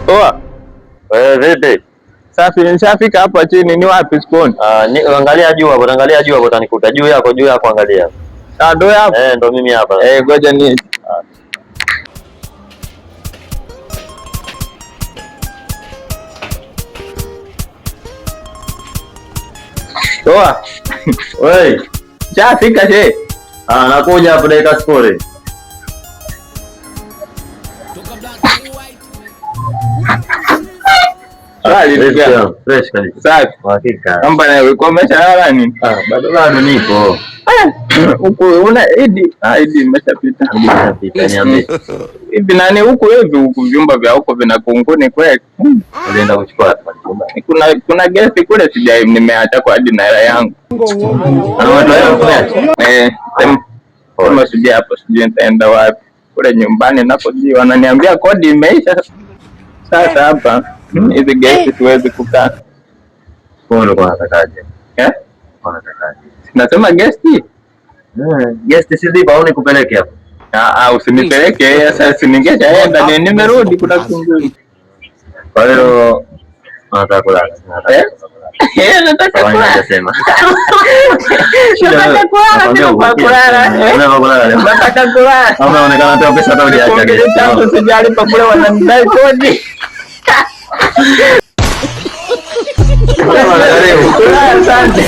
Poa. Vipi? Safi, nishafika hapa chini. Ni wapi sikuoni? Angalia juu hapo, angalia juu hapo utanikuta. Juu yako angalia. Ndo hapo. Ndo mimi hapa. Ngoja ni. Poa. Wewe, nishafika je? Nakuja hapo dakika sifuri. Fresh kabisa. Safi. Hakika. Kamba na wewe kwa umeshalala nini? Bado nipo. Huko una Idi imeshapita. Niambie. Hivi nani huko huku vyumba vya huko vina kunguni kweli? Ulienda kuchukua chumba. Kuna gesi kule nimeacha kwa hadi na hela yangu. Kama sija hapo sijui nitaenda wapi. Kule nyumbani nakoji wananiambia kodi imeisha. Sasa hapa hizi gesi siwezi kukaa. Mbona kwa natakaje? Unatakaje? Nasema gesti. Gesti si ziba au nikupeleke hapo? Usinipeleke sasa, siningeshaenda nimerudi kuna kunguni. Kwa hiyo nataka kulala. Nataka kulala. Nasema. Nataka kulala. Nataka kulala. Unaonekana tu pesa hata hujaacha. Sijali pa kule wananidai kodi. Asante.